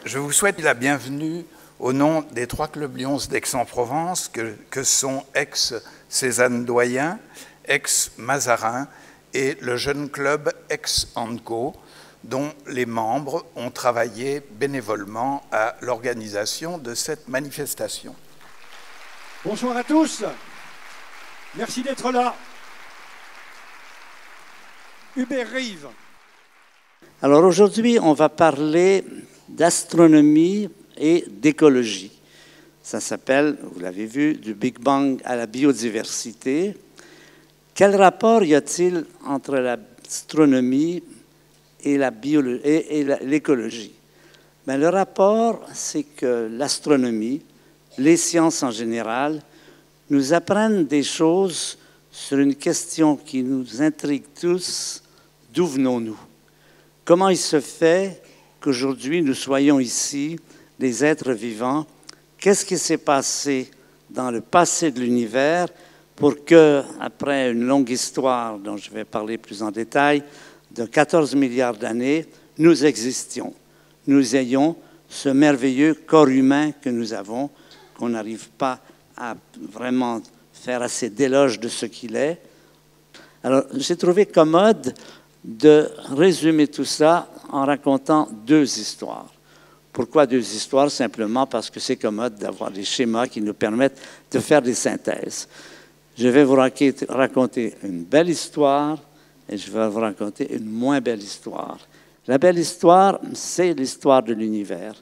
Je vous souhaite la bienvenue au nom des 3 clubs Lions d'Aix-en-Provence que sont Aix-Cézanne-Doyen, Aix-Mazarin et le jeune club Aix-en-Co, dont les membres ont travaillé bénévolement à l'organisation de cette manifestation. Bonsoir à tous. Merci d'être là. Hubert Reeves. Alors aujourd'hui, on va parler d'astronomie et d'écologie. Ça s'appelle, vous l'avez vu, du Big Bang à la biodiversité. Quel rapport y a-t-il entre l'astronomie et l'écologie? Ben, le rapport, c'est que l'astronomie, les sciences en général, nous apprennent des choses sur une question qui nous intrigue tous. D'où venons-nous? Comment il se fait qu'aujourd'hui nous soyons ici, des êtres vivants? Qu'est-ce qui s'est passé dans le passé de l'univers pour que, après une longue histoire dont je vais parler plus en détail, de 14 milliards d'années, nous existions, nous ayons ce merveilleux corps humain que nous avons, qu'on n'arrive pas à vraiment faire assez d'éloge de ce qu'il est. Alors, j'ai trouvé commode de résumer tout ça en racontant 2 histoires. Pourquoi 2 histoires? Simplement parce que c'est commode d'avoir des schémas qui nous permettent de faire des synthèses. Je vais vous raconter une belle histoire et je vais vous raconter une moins belle histoire. La belle histoire, c'est l'histoire de l'univers.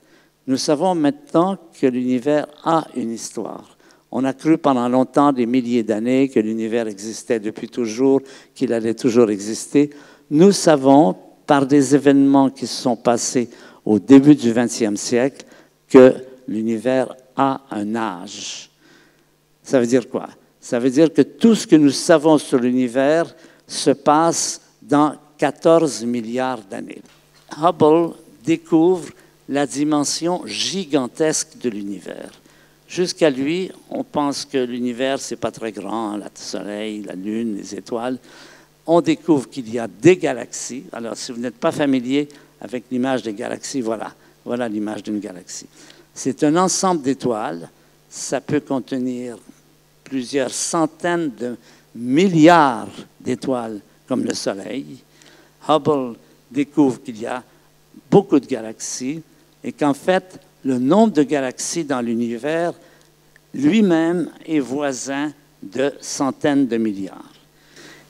Nous savons maintenant que l'univers a une histoire. On a cru pendant longtemps, des milliers d'années, que l'univers existait depuis toujours, qu'il allait toujours exister. Nous savons, par des événements qui se sont passés au début du XXe siècle, que l'univers a un âge. Ça veut dire quoi? Ça veut dire que tout ce que nous savons sur l'univers se passe dans 14 milliards d'années. Hubble découvre la dimension gigantesque de l'univers. Jusqu'à lui, on pense que l'univers, c'est pas très grand, le Soleil, la Lune, les étoiles. On découvre qu'il y a des galaxies. Alors, si vous n'êtes pas familier avec l'image des galaxies, voilà l'image d'une galaxie. C'est un ensemble d'étoiles. Ça peut contenir plusieurs centaines de milliards d'étoiles comme le Soleil. Hubble découvre qu'il y a beaucoup de galaxies et qu'en fait, le nombre de galaxies dans l'univers lui-même est voisin de centaines de milliards.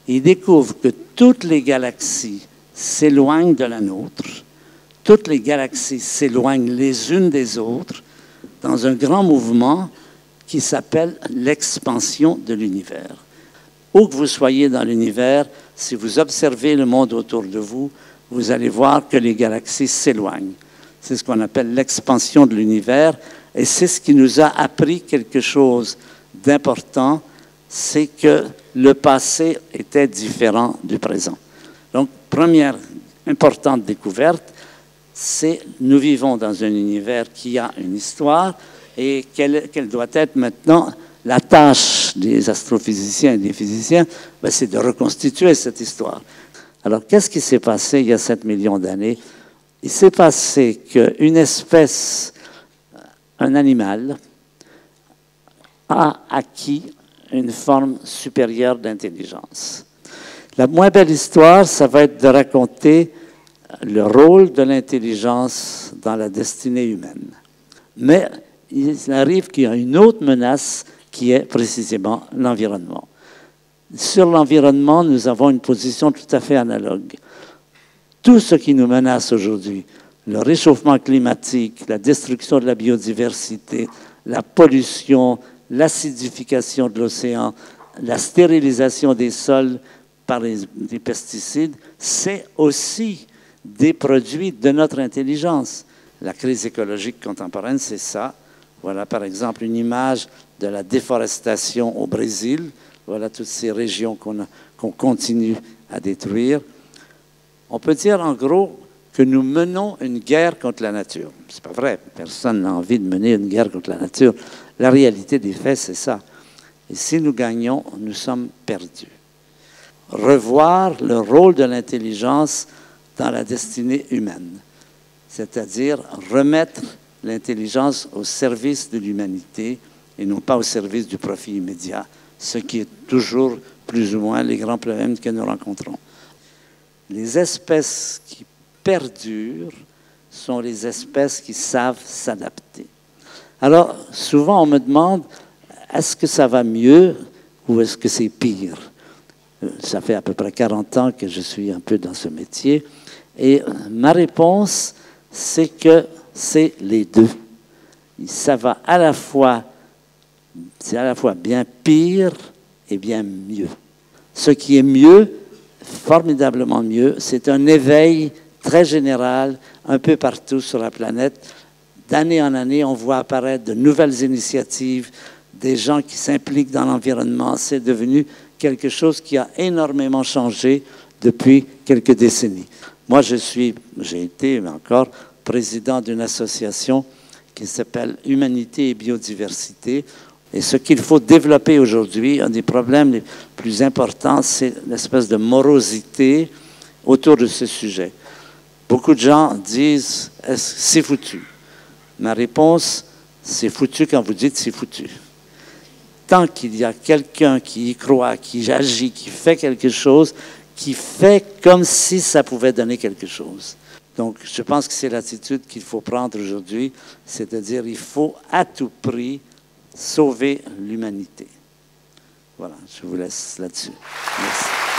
Il découvre que toutes les galaxies s'éloignent de la nôtre, toutes les galaxies s'éloignent les unes des autres dans un grand mouvement qui s'appelle l'expansion de l'univers. Où que vous soyez dans l'univers, si vous observez le monde autour de vous, vous allez voir que les galaxies s'éloignent. C'est ce qu'on appelle l'expansion de l'univers et c'est ce qui nous a appris quelque chose d'important, c'est que le passé était différent du présent. Donc, première importante découverte, c'est nous vivons dans un univers qui a une histoire et quelle doit être maintenant la tâche des astrophysiciens et des physiciens, ben, c'est de reconstituer cette histoire. Alors, qu'est-ce qui s'est passé il y a 7 millions d'années? Il s'est passé qu'une espèce, un animal, a acquis une forme supérieure d'intelligence. La moins belle histoire, ça va être de raconter le rôle de l'intelligence dans la destinée humaine. Mais il arrive qu'il y a une autre menace qui est précisément l'environnement. Sur l'environnement, nous avons une position tout à fait analogue. Tout ce qui nous menace aujourd'hui, le réchauffement climatique, la destruction de la biodiversité, la pollution, l'acidification de l'océan, la stérilisation des sols par des pesticides, c'est aussi des produits de notre intelligence. La crise écologique contemporaine, c'est ça. Voilà par exemple une image de la déforestation au Brésil. Voilà toutes ces régions qu'on continue à détruire. On peut dire en gros que nous menons une guerre contre la nature. C'est pas vrai, personne n'a envie de mener une guerre contre la nature. La réalité des faits, c'est ça. Et si nous gagnons, nous sommes perdus. Revoir le rôle de l'intelligence dans la destinée humaine. c'est-à-dire remettre l'intelligence au service de l'humanité et non pas au service du profit immédiat, ce qui est toujours plus ou moins les grands problèmes que nous rencontrons. Les espèces qui perdurent sont les espèces qui savent s'adapter. Alors, souvent, on me demande, est-ce que ça va mieux ou est-ce que c'est pire? Ça fait à peu près 40 ans que je suis un peu dans ce métier. Et ma réponse, c'est que c'est les deux. Ça va c'est à la fois bien pire et bien mieux. Ce qui est mieux, formidablement mieux, c'est un éveil très général un peu partout sur la planète. D'année en année, on voit apparaître de nouvelles initiatives, des gens qui s'impliquent dans l'environnement. C'est devenu quelque chose qui a énormément changé depuis quelques décennies. Moi, j'ai été, mais encore, président d'une association qui s'appelle Humanité et Biodiversité. Et ce qu'il faut développer aujourd'hui, un des problèmes les plus importants, c'est l'espèce de morosité autour de ce sujet. Beaucoup de gens disent « c'est foutu ». Ma réponse, c'est foutu quand vous dites c'est foutu. Tant qu'il y a quelqu'un qui y croit, qui agit, qui fait quelque chose, qui fait comme si ça pouvait donner quelque chose. Donc, je pense que c'est l'attitude qu'il faut prendre aujourd'hui, c'est-à-dire il faut à tout prix sauver l'humanité. Voilà, je vous laisse là-dessus. Merci.